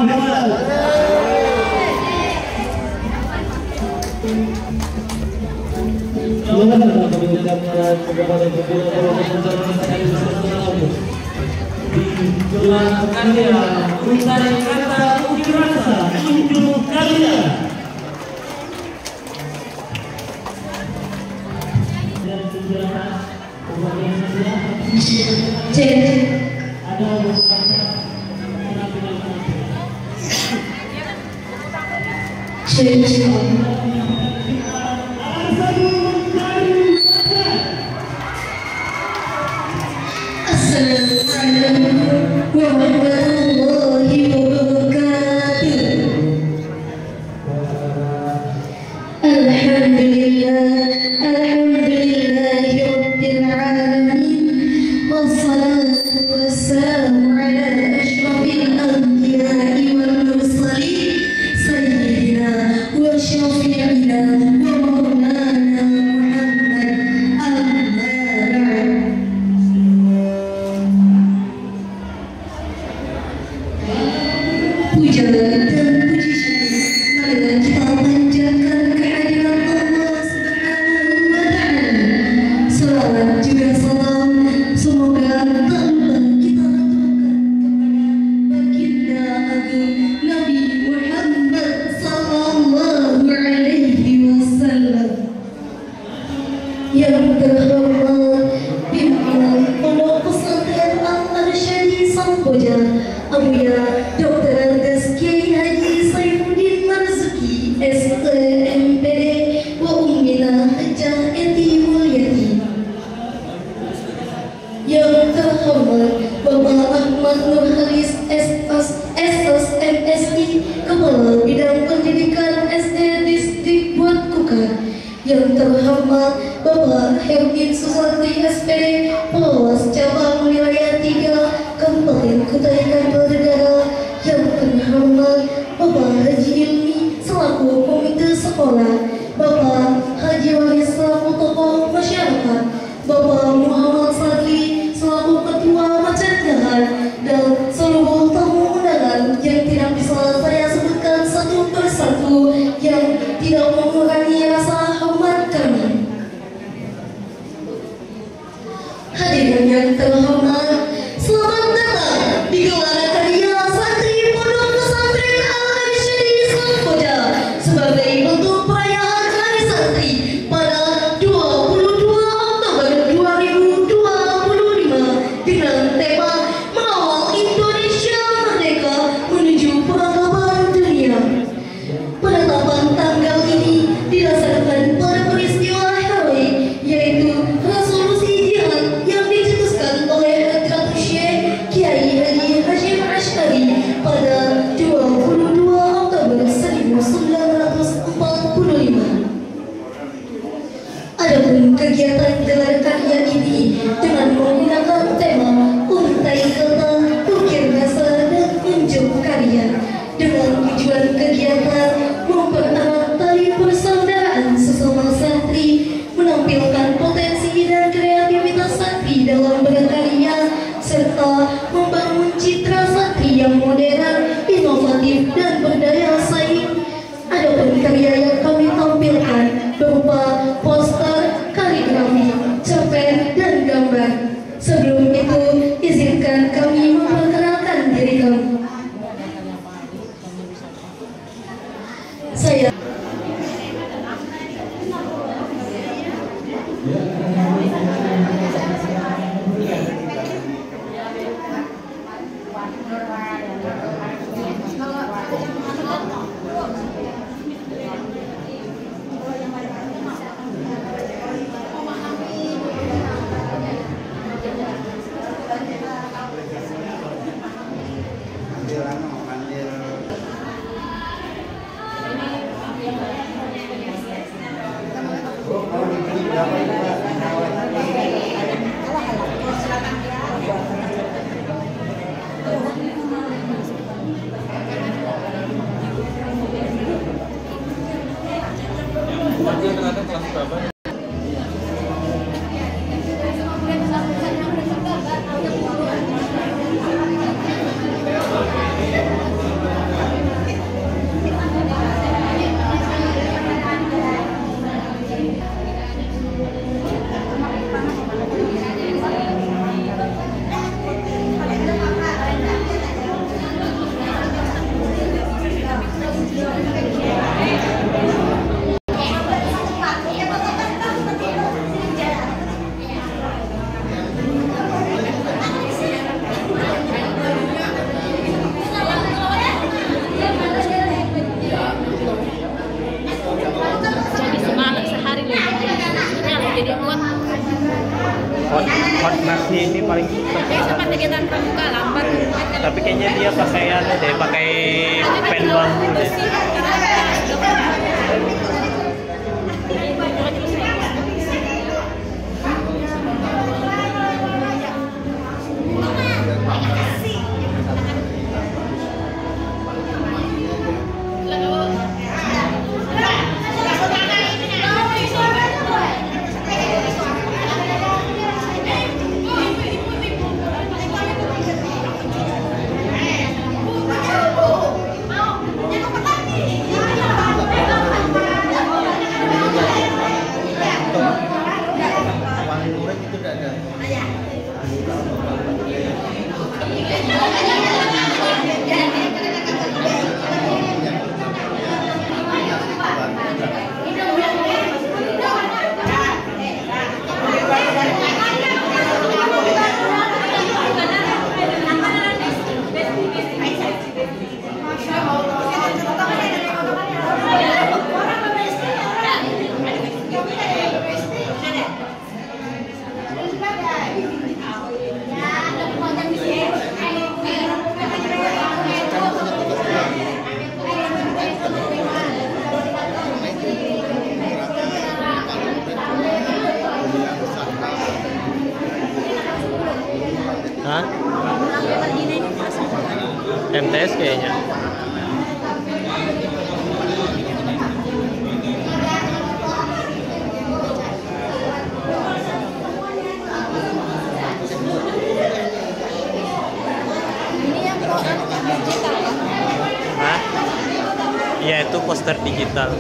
Muhammad. Jangan lupa mengucapkan kepada Gelar karya Utara Kata Uki Rasa Unjuk Karya dan penjelasan ada Assalamualaikum warahmatullahi wabarakatuh. Alhamdulillahi rabbil alamin. Wassalatu wassalamu ala asyrafil anbiya'i wal mursalin sayyidina wa syafi'ina wa maulana Muhammad amma ba'd. Puja dan puji syukur marilah kita panjatkan kehadiran Allah Subhanahu wa Ta'ala. Salawat juga salam semoga tak lupa kita aturkan kepada baginda agung Nabi Muhammad sallallahu alaihi wasallam. Yang terhormat pimpinan Pondok Pesantren Al-Arsyadi Samboja Abuya Dr. Andes Kiai Haji Saifuddin Marzuki STMPD wa Ummina Hajjah Eti Mulyati. Yang terhormat Bapak Ahmad Nur Haris SSMSI Kepala Bidang Pendidikan SD Distrik Buat Kukar. Yang terhormat Bapak Herwin Susanti SPD Pengawas Cabang Wilayah 3 Kabupaten Kutai Kartanegara. Yang terhormat Bapak Haji Ilmi selaku Komite Sekolah, Bapak Haji Waris selaku tokoh masyarakat, Bapak Muhammad Sadli selaku Ketua Macan Jahat, dan seluruh tamu undangan yang tidak bisa saya sebutkan satu persatu yang tidak mengurangi rasa hormat kami. Hadirin yang terhormat, selamat datang di Gelar Karya Santri Pondok Pesantren Al-Arsyadi Samboja sebagai bentuk perayaan pakai anu deh, pakai pen bambu deh. Hah? MTS kayaknya. Hah? Iya, itu poster digital.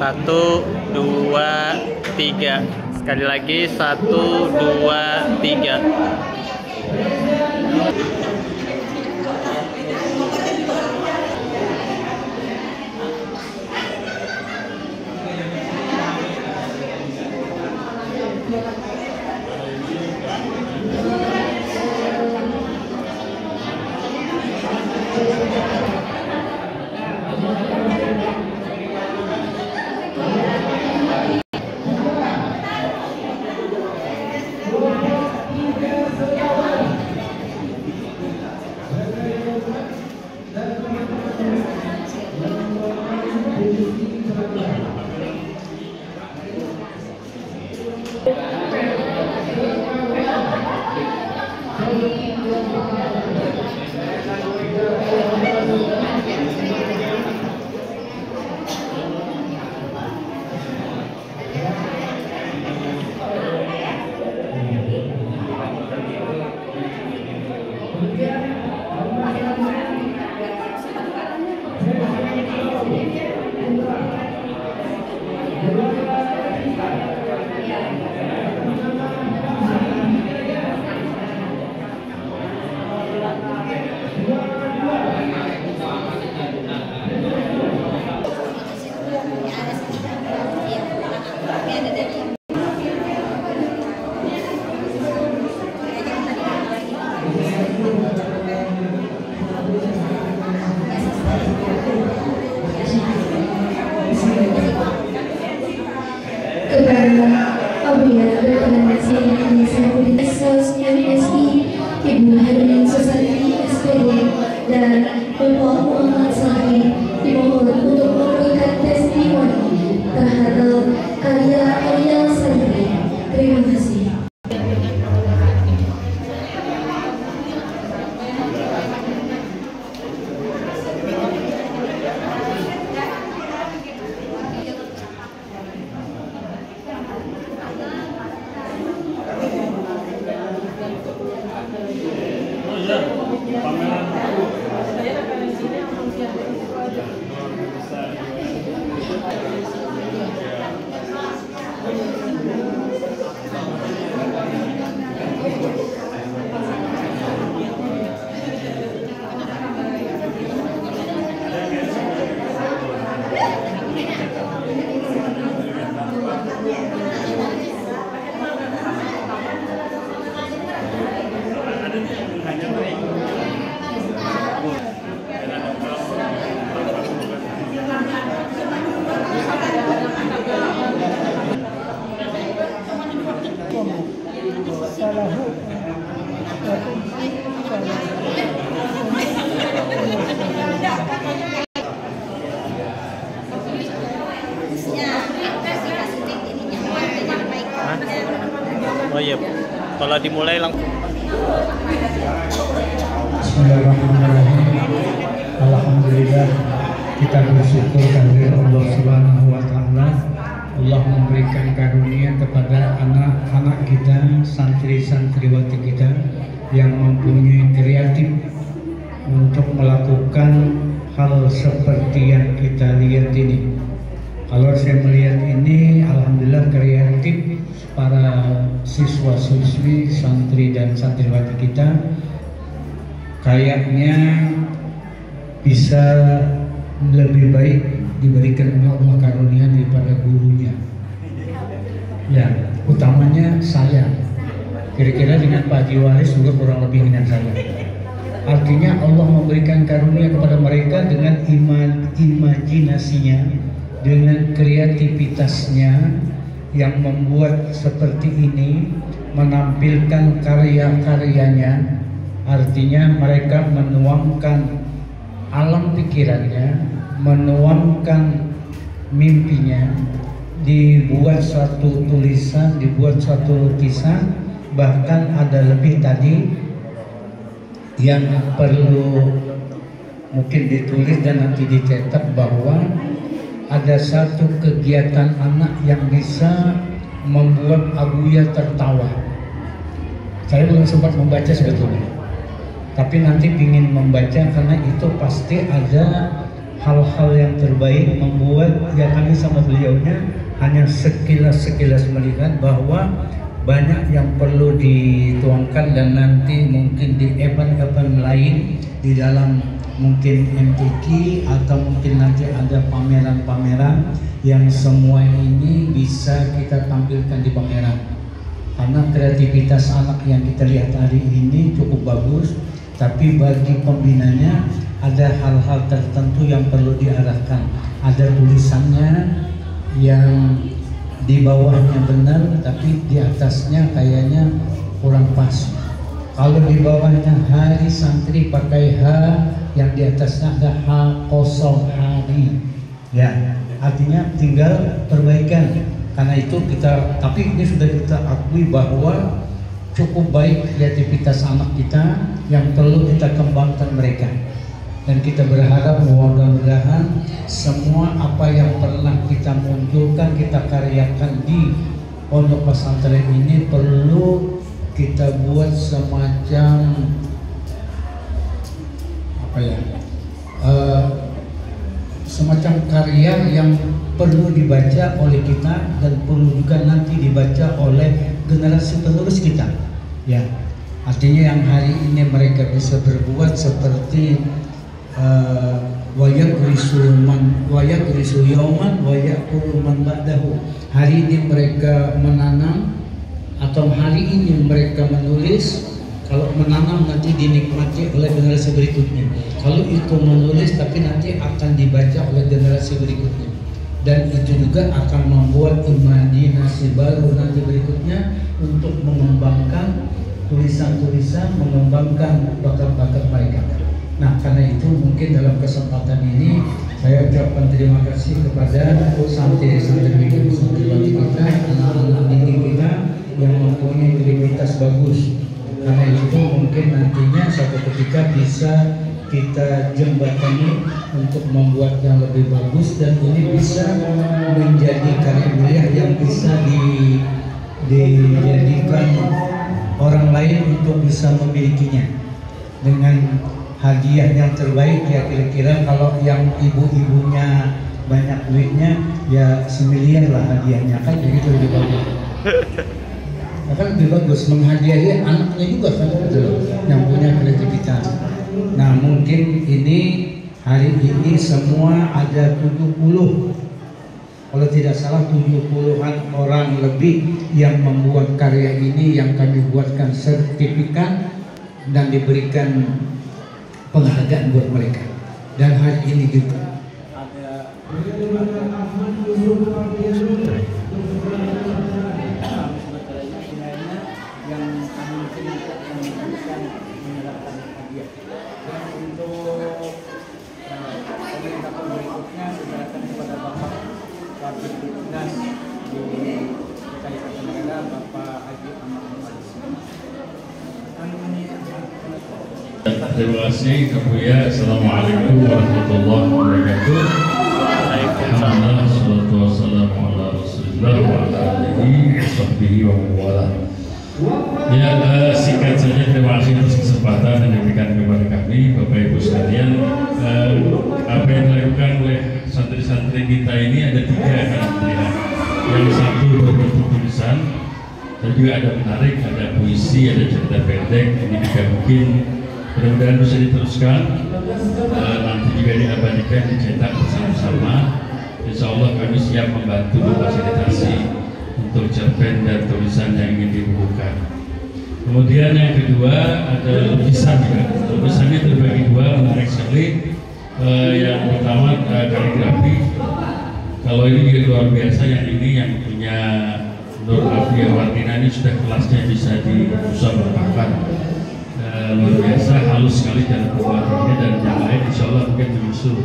Satu, dua, tiga. Sekali lagi, 1, 2, 3. Ibu Herlin Susanti SPD dan Bapak Muhammad Sahih dimohon untuk memberikan testimoni terhadap karya-karya santri. Terima kasih. Oh iya, kalau dimulai langsung. Bismillahirrahmanirrahim. Alhamdulillah, kita bersyukur kehadirat Allah Subhanahu wa Ta'ala. Allah memberikan karunia kepada anak-anak kita, santri-santriwati kita yang mempunyai kreatif untuk melakukan hal seperti yang kita lihat ini. Kalau saya melihat ini, alhamdulillah kreatif para siswa-siswi, santri dan santriwati kita kayaknya bisa lebih baik diberikan Allah karunia daripada gurunya. Ya, utamanya saya. Kira-kira dengan Pak Haji Waris juga kurang lebih dengan saya. Artinya Allah memberikan karunia kepada mereka dengan imajinasinya, dengan kreativitasnya yang membuat seperti ini, menampilkan karya-karyanya. Artinya mereka menuangkan alam pikirannya, menuangkan mimpinya, dibuat suatu tulisan, dibuat suatu lukisan, bahkan ada lebih tadi yang perlu mungkin ditulis dan nanti dicetak bahwa ada satu kegiatan anak yang bisa membuat Abuya tertawa. Saya belum sempat membaca sebetulnya, tapi nanti ingin membaca karena itu pasti ada hal-hal yang terbaik membuat ya kami sama beliaunya hanya sekilas melihat bahwa banyak yang perlu dituangkan dan nanti mungkin di event-event lain di dalam mungkin MTQ atau mungkin nanti ada pameran-pameran yang semua ini bisa kita tampilkan di pameran. Karena kreativitas anak yang kita lihat hari ini cukup bagus, tapi bagi pembinanya ada hal-hal tertentu yang perlu diarahkan. Ada tulisannya yang di bawahnya benar, tapi di atasnya kayaknya kurang pas. Kalau di bawahnya hari santri pakai H, yang di atasnya ada H kosong hari. Ya, artinya tinggal perbaikan. Karena itu kita, tapi ini sudah kita akui bahwa cukup baik kreativitas anak kita yang perlu kita kembangkan mereka. Dan kita berharap mudah-mudahan semua apa yang pernah kita munculkan, kita karyakan di pondok pesantren ini perlu kita buat semacam apa ya, semacam karya yang perlu dibaca oleh kita dan perlu juga nanti dibaca oleh generasi penerus kita. Ya, artinya yang hari ini mereka bisa berbuat seperti wayagrisu yauman wayakulu man ba'dahu. Hari ini mereka menanam atau hari ini mereka menulis. Kalau menanam nanti dinikmati oleh generasi berikutnya. Kalau itu menulis tapi nanti akan dibaca oleh generasi berikutnya. Dan itu juga akan membuat imajinasi baru nanti berikutnya untuk mengembangkan tulisan-tulisan, mengembangkan bakat-bakat mereka. Nah, karena itu mungkin dalam kesempatan ini saya ucapkan terima kasih kepada santri-santri kita, anak-anak didik kita yang mempunyai kreativitas bagus. Karena itu mungkin nantinya suatu ketika bisa kita jembatani untuk membuat yang lebih bagus dan ini bisa menjadi karya yang bisa dijadikan orang lain untuk bisa memilikinya dengan hadiah yang terbaik. Ya kira-kira kalau yang ibu-ibunya banyak duitnya ya 1 miliar lah hadiahnya, kan begitu lebih bagus. Akan lebih bagus menghadiahi anaknya juga kan yang punya kreativitas. Nah mungkin ini hari ini semua ada 70, kalau tidak salah 70-an orang lebih yang membuat karya ini yang kami buatkan sertifikat dan diberikan penghargaan buat mereka. Dan hari ini juga ada yang kami minta yang bisa menyerahkan hadiah. Dan untuk pemerintah berikutnya diserahkan kepada Bapak Wakil Dinas di DKI Jakarta, Bapak Haji Ahmad Muhammad. Terima kasih Kebuya. Assalamualaikum warahmatullahi wabarakatuh. Alhamdulillah, salatu wassalamu ala Rasulillah wa ala alihi wa sahbihi wa mawalah. Ya, singkat saja terima kasih atas kesempatan yang diberikan kepada kami, Bapak Ibu sekalian. Apa yang dilakukan oleh santri-santri kita ini ada 3 juga ada menarik, ada puisi, ada cerita pendek. Ini juga mungkin mudah-mudahan bisa diteruskan, nanti juga diabadikan, dicetak bersama-sama. Insya Allah kami siap membantu memfasilitasi untuk cerpen dan tulisan yang ingin dibukukan. Kemudian yang kedua ada lukisan juga. Lukisannya terbagi dua, menarik sekali. Yang pertama kaligrafi. Kalau ini juga luar biasa, yang ini yang punya Nur Afia Wardina ini sudah kelasnya bisa dimusabaqahkan. Luar biasa, halus sekali dalam pembuatannya, dan yang lain insya Allah mungkin menyusul,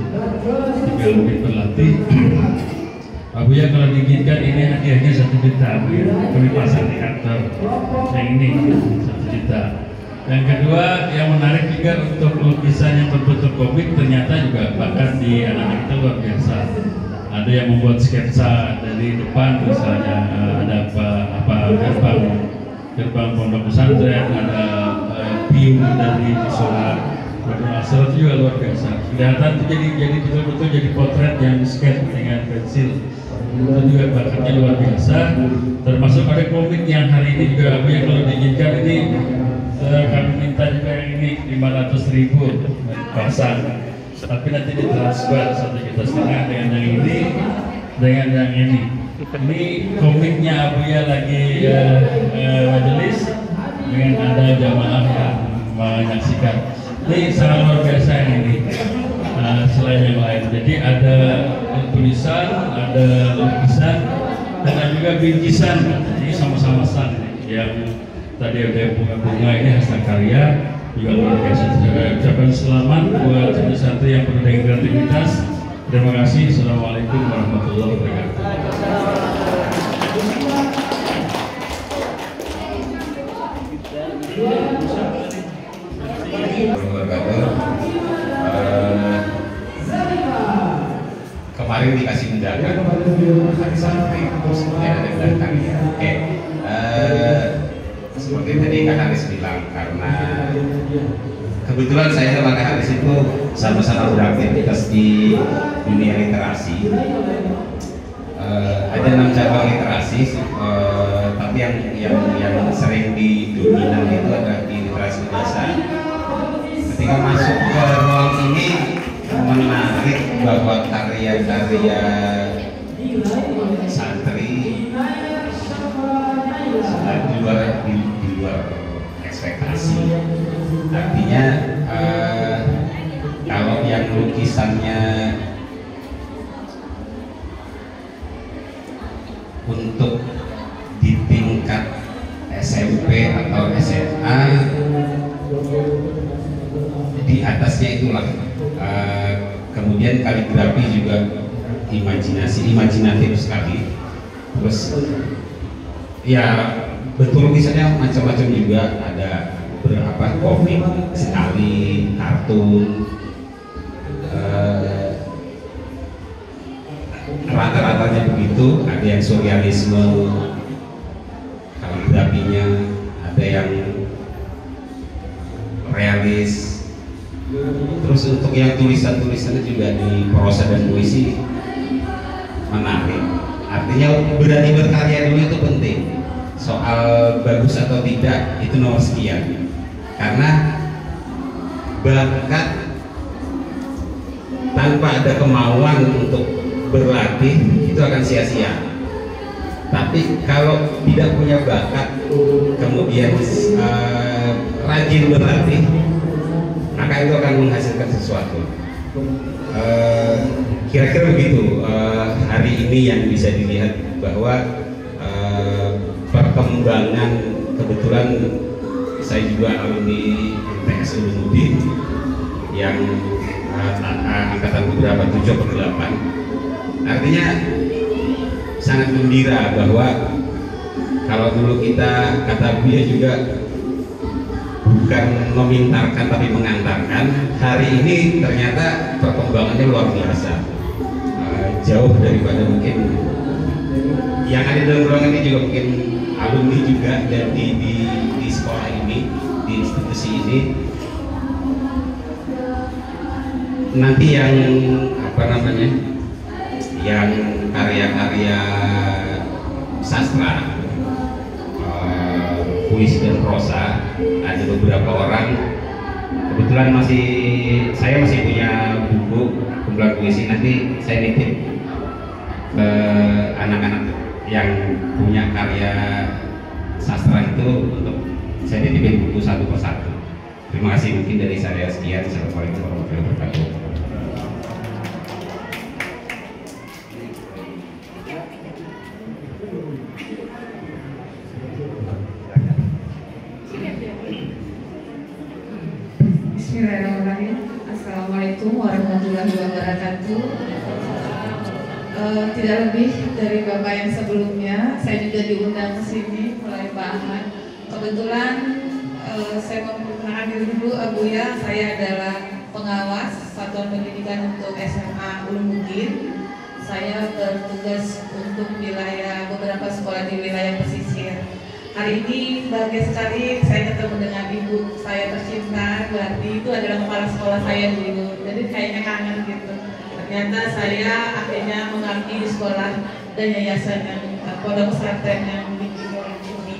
tinggal mungkin berlatih. Abu ya, kalau diinginkan ini hadiahnya 1 juta, Abu ya. Kami pasang di kantor. Yang ini 1 juta. Yang kedua, yang menarik juga untuk lukisan yang berbentuk komik, ternyata juga bahkan di anak-anak kita luar biasa. Ada yang membuat sketsa dari depan, misalnya ada apa gerbang pondok pesantren, ada pium dari sholat, sholat juga luar biasa. Kelihatan itu jadi betul-betul jadi potret yang sketch dengan pensil. Itu juga bakatnya luar biasa. Termasuk ada komik yang hari ini juga Abu yang kalau diinginkan ini kami minta juga yang ini 500.000 pasang. Tapi nanti ditransfer 1,5 juta dengan yang ini, dengan yang ini. Ini komiknya Abu ya lagi majelis dengan ada jamaah yang menyaksikan. Ini sangat luar biasa yang ini. Selain yang lain, jadi ada tulisan, ada lukisan, dan ada juga bingkisan. Jadi sama-sama yang tadi ada bunga-bunga, ini hasil karya juga luar biasa. Ucapan selamat buat santri yang penuh dengan kreativitas. Terima kasih. Assalamualaikum warahmatullahi wabarakatuh. Kemarin dikasih undangan hari santri, terus kemudian ada datang ya. Oke, seperti tadi Kak Haris bilang, karena kebetulan saya sama Kak Haris itu sama-sama beraktivitas di dunia literasi. Ada 6 cabang literasi, tapi yang sering didominan itu adalah di literasi bahasa. Ketika masuk ke ruang ini, menarik bahwa karya-karya santri di luar ekspektasi. Artinya kalau yang lukisannya untuk di tingkat SMP atau SMA, di atasnya itulah. Kemudian kaligrafi juga imajinatif sekali. Terus ya betul, misalnya macam-macam juga, ada beberapa komik sekali, kartun, rata-ratanya begitu. Ada yang surrealisme kaligrafinya, ada yang realis. Terus untuk yang tulisan-tulisannya juga di prosa dan puisi menarik. Artinya berani berkarya dulu itu penting. Soal bagus atau tidak itu nomor sekian. Karena bakat tanpa ada kemauan untuk berlatih itu akan sia-sia. Tapi kalau tidak punya bakat kemudian rajin berlatih, maka itu akan menghasilkan sesuatu. Kira-kira begitu hari ini yang bisa dilihat, bahwa perkembangan, kebetulan saya juga alumni MTS Ulumuddin yang angkatan beberapa 7/8. Artinya sangat gembira bahwa kalau dulu kita, kata Buya juga, bukan memintarkan tapi mengantarkan, hari ini ternyata perkembangannya luar biasa, jauh daripada mungkin yang ada dalam ruangan ini juga, mungkin alumni juga, dan di sekolah ini, di institusi ini. Nanti yang apa namanya, yang karya-karya sastra, puisi dan prosa. Ada beberapa orang, kebetulan saya masih punya buku kumpulan puisi, nanti saya nitip ke anak-anak yang punya karya sastra itu untuk saya titipin buku satu persatu. Terima kasih, mungkin dari saya sekian. Assalamualaikum warahmatullahi wabarakatuh. Bismillahirrahmanirrahim. Assalamualaikum warahmatullahi wabarakatuh. Tidak lebih dari Bapak yang sebelumnya, saya juga diundang ke sini oleh Pak Ahmad. Kebetulan saya memperkenalkan diri dulu, Abuya. Saya adalah pengawas Satuan Pendidikan untuk SMA Ulumuddin. Saya bertugas untuk beberapa sekolah di wilayah pesisir. Hari ini bahagia sekali saya ketemu dengan ibu saya tercinta. Berarti itu adalah kepala sekolah saya dulu. Jadi kayaknya kangen gitu. Ternyata saya akhirnya mengabdi di sekolah dan yayasan yang pondok pesantren yang dimiliki oleh ini.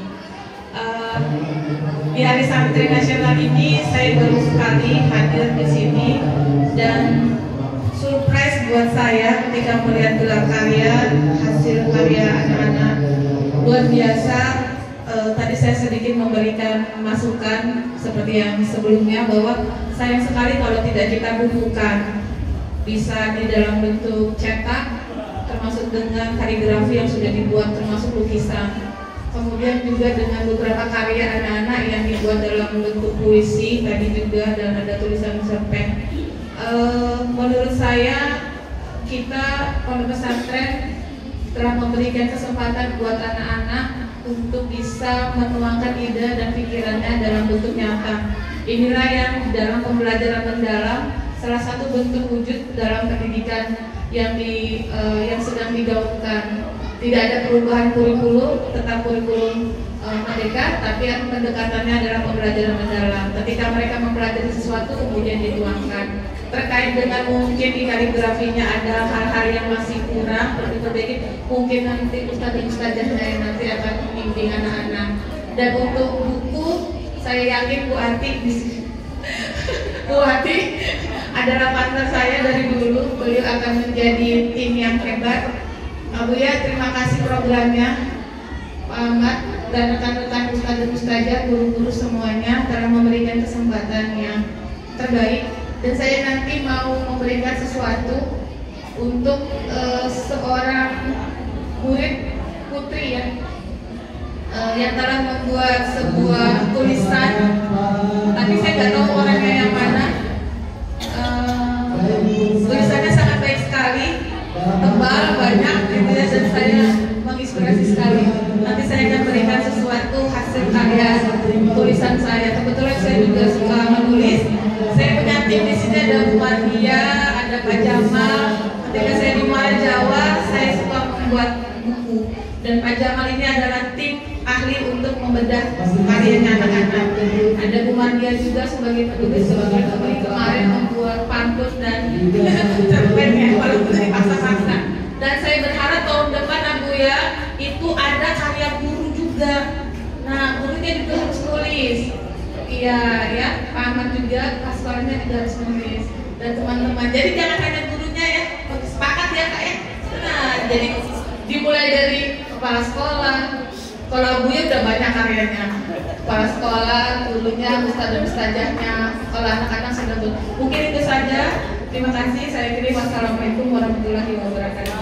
Di Hari Santri Nasional ini saya baru sekali hadir di sini dan surprise buat saya ketika melihat gelar karya, hasil karya anak-anak luar biasa. Tadi saya sedikit memberikan masukan seperti yang sebelumnya bahwa sayang sekali kalau tidak kita bukukan, bisa di dalam bentuk cetak, termasuk dengan kaligrafi yang sudah dibuat, termasuk lukisan. Kemudian juga dengan beberapa karya anak-anak yang dibuat dalam bentuk puisi tadi juga, dan ada tulisan cerpen. Menurut saya kita pondok pesantren telah memberikan kesempatan buat anak-anak untuk bisa menuangkan ide dan pikirannya dalam bentuk nyata. Inilah yang dalam pembelajaran mendalam salah satu bentuk wujud dalam pendidikan yang sedang digaungkan. Tidak ada perubahan kurikulum, tetap kurikulum merdeka, tapi yang pendekatannya adalah pembelajaran mendalam. Ketika mereka mempelajari sesuatu kemudian dituangkan. Terkait dengan mungkin di kaligrafinya ada hal-hal yang masih kurang perlu diperbaiki, mungkin nanti ustadzah-ustadzah yang nanti akan membimbing anak-anak. Dan untuk buku, saya yakin Bu Ati Bu Ati adalah partner saya dari dulu. Beliau akan menjadi tim yang hebat. Bu ya, terima kasih programnya Pak Ahmad dan rekan-rekan ustadzah-ustadzah, guru-guru semuanya telah memberikan kesempatan yang terbaik. Dan saya nanti mau memberikan sesuatu untuk seorang murid putri yang telah membuat sebuah tulisan, tapi saya nggak tahu orangnya yang mana. Tulisannya sangat baik sekali, tebal, banyak gitu ya, dan saya menginspirasi sekali. Nanti saya akan berikan sesuatu hasil karya tulisan saya. Kebetulan saya juga suka menulis. Saya punya tim di sini, ada Bu Mardia, ada Pak Jamal. Ketika saya di Muara Jawa, saya suka membuat buku. Dan Pak Jamal ini adalah tim ahli untuk membedah karyanya anak-anak. Ada Bu Mardia juga sebagai penulis, sebagai penulis kemarin membuat pantun dan cerpen ya, walaupun dipaksa-paksa. Dan saya berharap tahun depan Abuya itu ada karya guru juga. Nah, gurunya juga harus nulis. Iya, ya, Pak Ahmad juga, pas sekolahnya juga harus nulis. Dan teman-teman, jadi jangan hanya gurunya ya, sepakat ya Kak ya. Nah, jadi dimulai dari kepala sekolah. Kalau Abuya udah banyak karyanya. Kepala sekolah, gurunya, ustadz dan ustadzahnya. Kalau anak-anak sudah mungkin itu saja. Terima kasih. Saya kirim. Wassalamualaikum warahmatullahi wabarakatuh.